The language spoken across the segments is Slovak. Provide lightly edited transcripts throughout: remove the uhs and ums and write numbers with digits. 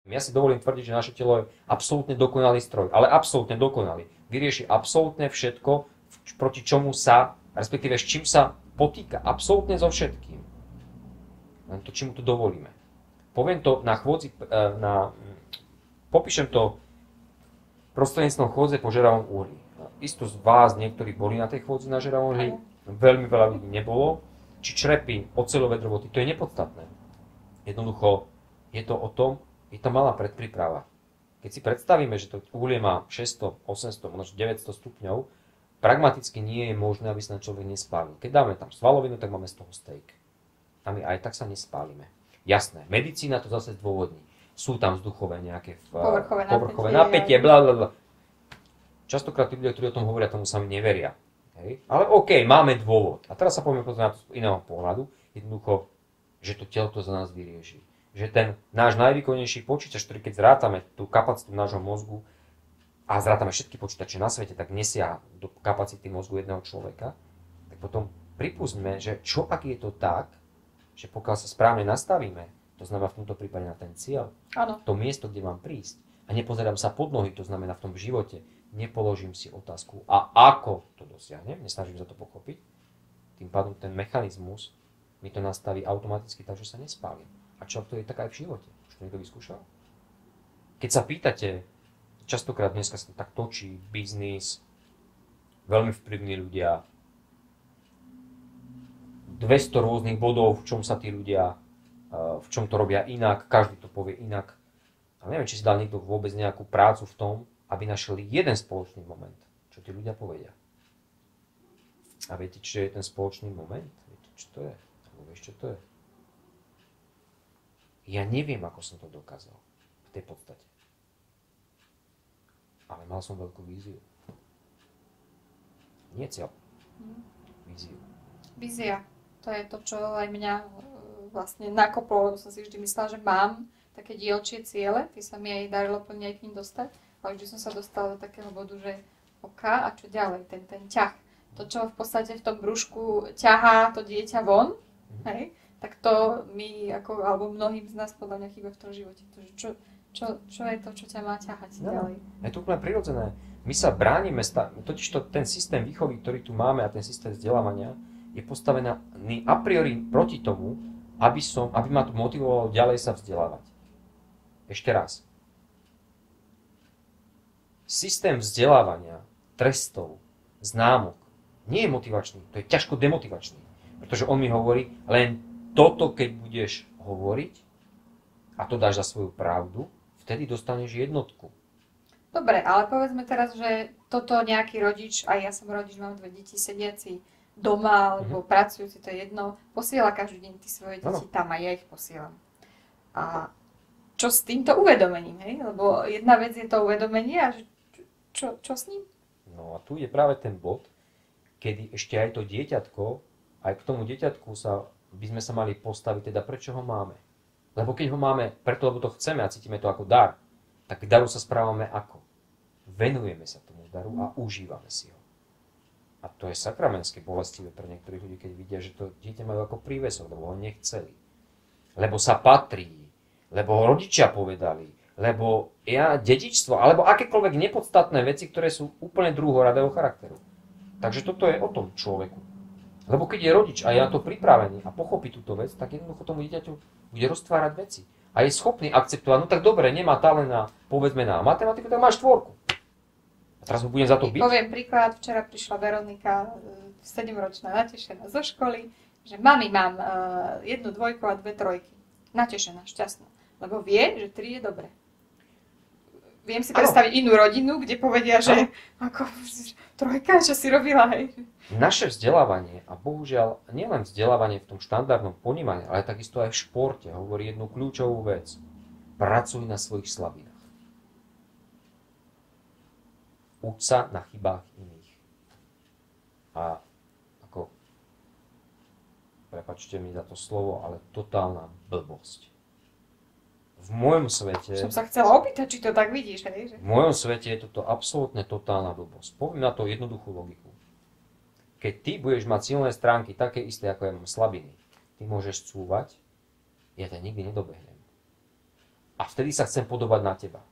Ja si dovolím tvrdiť, že naše telo je absolútne dokonalý stroj, ale absolútne dokonalý. Vyrieši absolútne všetko, proti čomu sa, respektíve s čím sa potýka. Absolútne so všetkým. Len to, či mu to dovolíme. Poviem to na chôdzi, popíšem to prostredníctvom chôdze po žeravom uhli. Isto z vás niektorí boli na tej chôdzi na žeravom uhli, veľmi veľa ľudí nebolo. Či črepy, oceľové drôty, to je nepodstatné. Jednoducho je to o tom, je to malá predpríprava. Keď si predstavíme, že to uhlie má 600, 800, možno 900 stupňov, pragmaticky nie je možné, aby sa na človek nespálil. Keď dáme tam svalovinu, tak máme z toho steak. A my aj tak sa nespálime. Jasné, medicína to zase zdôvodní. Sú tam vzduchové nejaké povrchové napätie, blablabla. Častokrát tí ľudia, ktorí o tom hovoria, tomu sami neveria. Hej? Ale OK, máme dôvod. A teraz sa poďme pozrieť na to z iného pohľadu. Jednoducho, že to telo to za nás vyrieši. Že ten náš najvýkonnejší počítač, ktorý keď zrátame tú kapacitu nášho mozgu a zrátame všetky počítače na svete, tak nesiaha do kapacity mozgu jedného človeka, tak potom pripustme, že čo ak je to tak, že pokiaľ sa správne nastavíme, to znamená v tomto prípade na ten cieľ, to miesto, kde mám prísť a nepozerám sa pod nohy, to znamená v tom živote, nepoložím si otázku a ako to dosiahnem, nesnažím sa to pochopiť, tým pádom ten mechanizmus mi to nastaví automaticky tak, že sa nespálim. A čo to je tak aj v živote? Už to niekto vyskúšal? Keď sa pýtate, častokrát dneska sa to tak točí, biznis, veľmi vplyvní ľudia, 200 rôznych bodov, v čom sa tí ľudia, v čom to robia inak, každý to povie inak. A neviem, či si dal niekto vôbec nejakú prácu v tom, aby našli jeden spoločný moment, čo tí ľudia povedia. A viete, čo je ten spoločný moment? Viete, čo to je? Alebo vieš, čo to je? Ja neviem, ako som to dokázal v tej podstate. Ale mal som veľkú víziu. Nie cieľ. Víziu. Vízia. To je to, čo aj mňa vlastne nakoplo, lebo som si vždy myslela, že mám také dielčie ciele, tie sa mi aj darilo plne aj k ním dostať, ale vždy som sa dostala do takého bodu, že OK, a čo ďalej, ten ťah. To, čo v podstate v tom brúšku ťahá to dieťa von, hej, tak to my, alebo mnohým z nás podľa mňa chýba v tom živote. Čo je to, čo ťa má ťahať ďalej? Je to úplne prirodzené. My sa bránime, totižto ten systém výchovy, ktorý tu máme a ten systém vzdelávania je postavený a priori proti tomu, aby ma to motivovalo ďalej sa vzdelávať. Ešte raz. Systém vzdelávania, trestov, známok nie je motivačný, to je ťažko demotivačný. Pretože on mi hovorí, len toto, keď budeš hovoriť a to dáš za svoju pravdu, vtedy dostaneš jednotku. Dobre, ale povedzme teraz, že toto nejaký rodič, aj ja som rodič, mám 2 deti sediaci doma, alebo pracujúci, to je jedno, posiela každý deň ty svoje deti tam a ja ich posielam. A čo s týmto uvedomením, hej? Lebo jedna vec je to uvedomenie a čo s ním? No a tu je práve ten bod, kedy ešte aj to dieťatko, aj k tomu dieťatku by sme sa mali postaviť, teda prečo ho máme. Lebo keď ho máme preto, lebo to chceme a cítime to ako dar, tak k daru sa správame ako? Venujeme sa tomu daru a užívame si ho. A to je sakramentsky bolestivé pre niektorých ľudí, keď vidia, že to dieťa majú ako prívesok, lebo ho nechceli. Lebo sa patrí, lebo ho rodičia povedali, lebo dedičstvo, alebo akékoľvek nepodstatné veci, ktoré sú úplne druhoradého charakteru. Takže toto je o tom človeku. Lebo keď je rodič a je na to pripravený a pochopí túto vec, tak jednoducho tomu dieťaťu bude roztvárať veci. A je schopný akceptovať, no tak dobre, nemá talent na, povedzme, na matematiku, tak máš 4. A teraz ho budem za to byť. Poviem príklad, včera prišla Veronika, 7-ročná, natešená zo školy, že mami, mám 1 dvojku a 2 trojky. Natešená, šťastná. Lebo vie, že 3 je dobre. Viem si predstaviť inú rodinu, kde povedia, že ako trojka, čo si robila, hej. Naše vzdelávanie, a bohužiaľ nielen vzdelávanie v tom štandardnom ponímaní, ale takisto aj v športe, hovorí jednu kľúčovú vec. Pracuj na svojich slabinách. Uč sa na chybách iných. A ako, prepáčte mi za to slovo, ale totálna blbosť. V mojom svete... Som sa chcela opýtať, či to tak vidíš, hej? V mojom svete je toto absolútne totálna blbosť. Poviem na to jednoduchú logiku. Keď ty budeš mať silné stránky také isté, ako ja mám slabiny, ty môžeš cúvať, ja ťa nikdy nedobehnem. a vtedy sa chcem podobať na teba.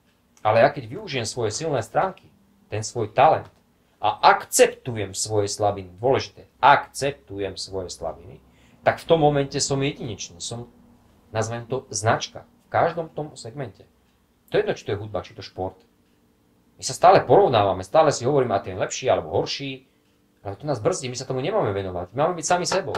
Ale ja keď využijem svoje silné stránky, ten svoj talent a akceptujem svoje slabiny, dôležité, akceptujem svoje slabiny, tak v tom momente som jedinečný, som, nazvem to, značka v každom tom segmente. To je jedno, či to je hudba, či to šport. My sa stále porovnávame, stále si hovoríme, a ten lepší alebo horší, ale to nás brzdí, my sa tomu nemáme venovať, my máme byť sami sebou.